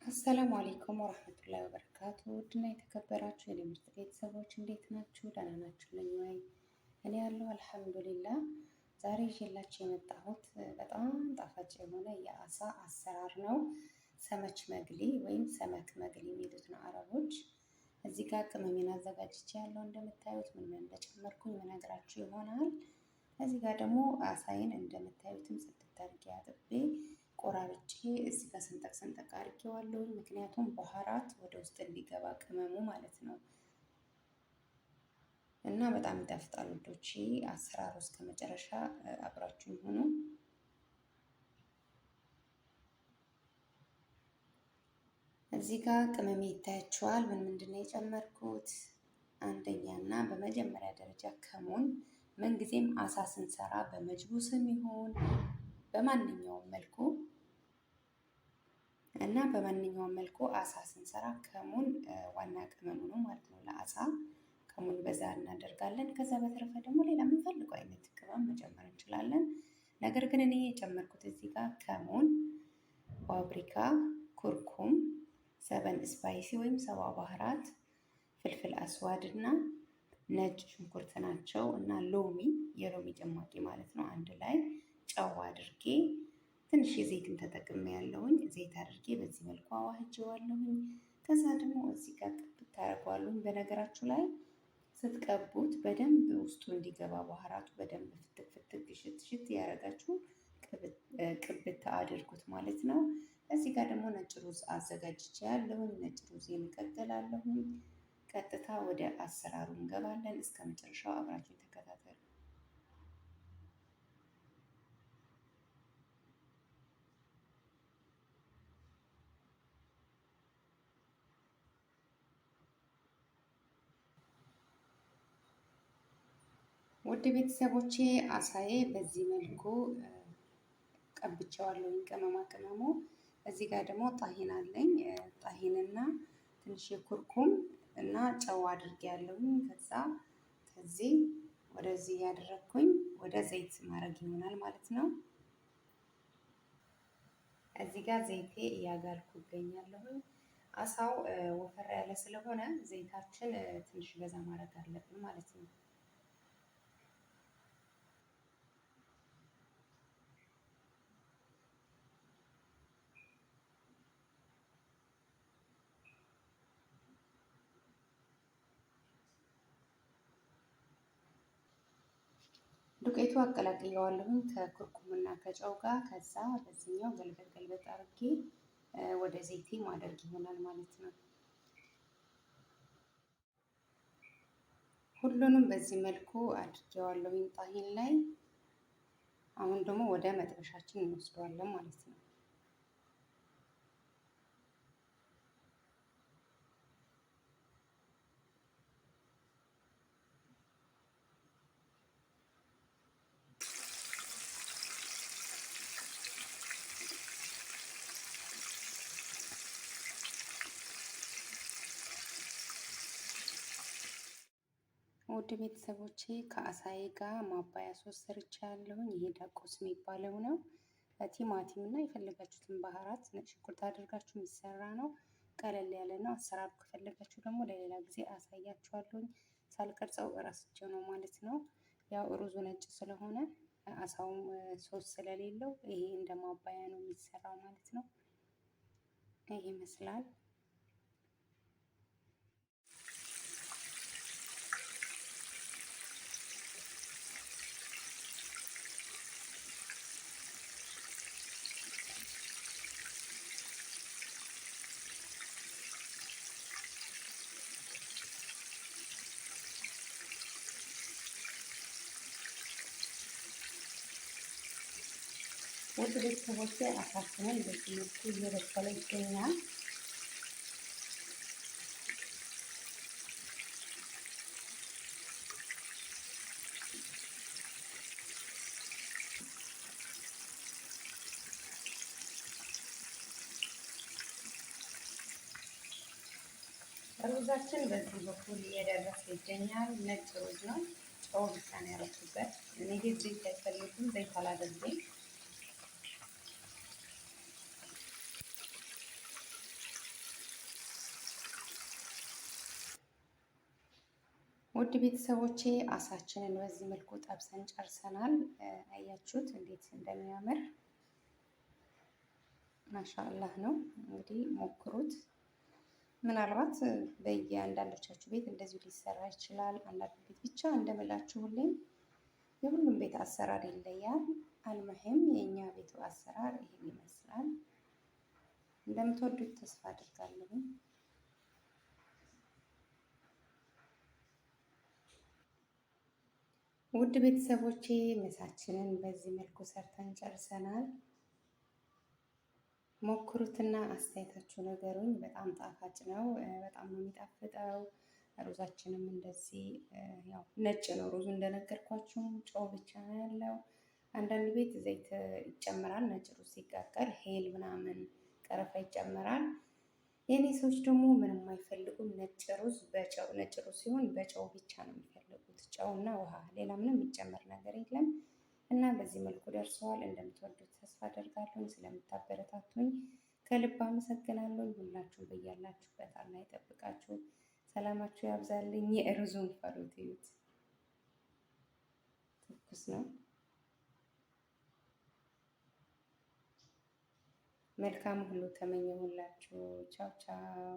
አሰላሙ አሌይኩም ወረህመቱላሂ ወበረካቱ። ውድና የተከበራችሁ የኔ ምርጥ ቤተሰቦች እንዴት ናችሁ? ደህና ናችሁልኝ ወይ? እኔ ያለው አልሐምዱሊላህ። ዛሬ ይዤላችሁ የመጣሁት በጣም ጣፋጭ የሆነ የአሳ አሰራር ነው። ሰመች መግሊ ወይም ሰመክ መግሊ የሚሉት ነው አረቦች። እዚህ ጋር ቅመሜን አዘጋጅቼ ያለው እንደምታዩት ምን እንደጨመርኩኝ ምነግራችሁ ይሆናል። እዚህ ጋር ደግሞ አሳይን እንደምታዩትም ጽድት አድርጌ አጥቤ ቆራርጬ እዚህ ጋር ሰንጠቅ ሰንጠቅ አድርጌዋለሁ። ምክንያቱም በኋራት ወደ ውስጥ እንዲገባ ቅመሙ ማለት ነው። እና በጣም ይጣፍጣል ውዶቼ። አሰራሩ እስከ መጨረሻ አብራችሁ ሆኑ። እዚህ ጋር ቅመሜ ይታያችኋል። ምንድን ነው የጨመርኩት? አንደኛ እና በመጀመሪያ ደረጃ ከሙን። ምንጊዜም አሳ ስንሰራ በመጅቡስም ይሁን በማንኛውም መልኩ በማንኛውም መልኩ አሳ ስንሰራ ከሙን ዋና ቅመሙ ነው ማለት ነው። ለአሳ ከሙን በዛ እናደርጋለን። ከዛ በተረፈ ደግሞ ሌላ የምንፈልገው አይነት ቅመም መጨመር እንችላለን። ነገር ግን እኔ የጨመርኩት እዚህ ጋር ከሙን፣ ፓፕሪካ፣ ኩርኩም፣ ሰበን ስፓይሲ ወይም ሰባ ባህራት፣ ፍልፍል አስዋድ እና ነጭ ሽንኩርት ናቸው እና ሎሚ፣ የሎሚ ጭማቂ ማለት ነው። አንድ ላይ ጨው አድርጌ ትንሽ ዘይትን ተጠቅሜ ያለውኝ ዘይት አድርጌ በዚህ መልኩ አዋህጀዋለሁኝ። ከዛ ደግሞ እዚህ ጋር ቅብት ታደርገዋለሁኝ። በነገራችሁ ላይ ስትቀቡት በደንብ ውስጡ እንዲገባ ባህራቱ በደንብ ፍትክ ፍትክ ሽት ሽት ያደረጋችሁ ቅብት አድርጉት ማለት ነው። እዚህ ጋር ደግሞ ነጭ ሩዝ አዘጋጅቼ ያለሁኝ። ነጭ ሩዝ እንቀጥላለሁኝ። ቀጥታ ወደ አሰራሩ እንገባለን። እስከ መጨረሻው አብራችሁ ተከታተሉ። ውድ ቤተሰቦቼ አሳዬ በዚህ መልኩ ቀብቼዋለሁ። ቅመማ ቅመሙ እዚህ ጋር ደግሞ ጣሂን አለኝ። ጣሂንና ትንሽ የኩርኩም እና ጨው አድርጌያለሁ። ከዛ ከዚህ ወደዚህ ያደረኩኝ ወደ ዘይት ማድረግ ይሆናል ማለት ነው። እዚህ ጋር ዘይቴ እያጋልኩ እገኛለሁ። አሳው ወፈር ያለ ስለሆነ ዘይታችን ትንሽ በዛ ማድረግ አለብን ማለት ነው። ዱቄቱ አቀላቅየዋለሁኝ ከኩርኩምና ከጨው ጋር። ከዛ በዚህኛው ገልበጥ ገልበጥ አድርጌ ወደ ዘይቴ ማድረግ ይሆናል ማለት ነው። ሁሉንም በዚህ መልኩ አድርጌዋለሁኝ ጣሂን ላይ። አሁን ደግሞ ወደ መጥበሻችን እንወስደዋለን ማለት ነው። ውድ ቤተሰቦቼ ከአሳዬ ጋር ማባያ ሶስ ሰርቻለሁኝ። ይሄ ዳቆስ የሚባለው ነው። ቲማቲም እና የፈለጋችሁትን ባህራት ነጭ ሽንኩርት አድርጋችሁ የሚሰራ ነው። ቀለል ያለ ነው። አሰራሩ ከፈለጋችሁ ደግሞ ለሌላ ጊዜ አሳያችኋለሁኝ። ሳልቀርጸው እረስቸው ነው ማለት ነው። ያው ሩዙ ነጭ ስለሆነ አሳውም ሶስ ስለሌለው ይሄ እንደ ማባያ ነው የሚሰራው ማለት ነው። ይሄ ይመስላል። ውድ ቤተሰቦቼ አሳችንን በዚህ መልኩ እየበሰለ ይገኛል። ሩዛችን በዚህ በኩል እየደረሰ ይገኛል። ነጭ ሩዝ ነው። ጨው ብቻ ነው ያደረኩበት። እኔ ዘይት አይፈልግም፣ ዘይት አላደርግም። ውድ ቤተሰቦቼ አሳችንን በዚህ መልኩ ጠብሰን ጨርሰናል። አያችሁት እንዴት እንደሚያምር ማሻአላህ ነው። እንግዲህ ሞክሩት። ምናልባት በየአንዳንዶቻችሁ ቤት እንደዚሁ ሊሰራ ይችላል። አንዳንድ ቤት ብቻ እንደምላችሁ ሁሌም የሁሉም ቤት አሰራር ይለያል። አልመሄም የእኛ ቤቱ አሰራር ይሄን ይመስላል። እንደምትወዱት ተስፋ አድርጋለሁ። ውድ ቤተሰቦቼ ምሳችንን በዚህ መልኩ ሰርተን ጨርሰናል። ሞክሩትና አስተያየታችሁ ነገሩኝ። በጣም ጣፋጭ ነው። በጣም ነው የሚጣፍጠው። ሩዛችንም እንደዚህ ያው ነጭ ነው ሩዙ እንደነገርኳችሁ፣ ጨው ብቻ ነው ያለው። አንዳንድ ቤት ዘይት ይጨምራል። ነጭ ሩዝ ሲቀቀል ሄል ምናምን ቀረፋ ይጨምራል። የኔ ሰዎች ደግሞ ምንም አይፈልጉም። ነጭ ሩዝ ሲሆን በጨው ብቻ ነው የሚፈልጉት። ጨውና ውሃ፣ ሌላ ምንም የሚጨመር ነገር የለም። እና በዚህ መልኩ ደርሰዋል። እንደምትወዱት ተስፋ አደርጋለሁ። ስለምታበረታቱኝ ከልብ አመሰግናለሁ። ሁላችሁም በያላችሁበት አላህ ይጠብቃችሁ፣ ሰላማችሁ ያብዛልኝ። የሩዙን ፈሩት እዩት፣ ትኩስ ነው። መልካም ሁሉ ተመኘሁላችሁ። ቻው ቻው።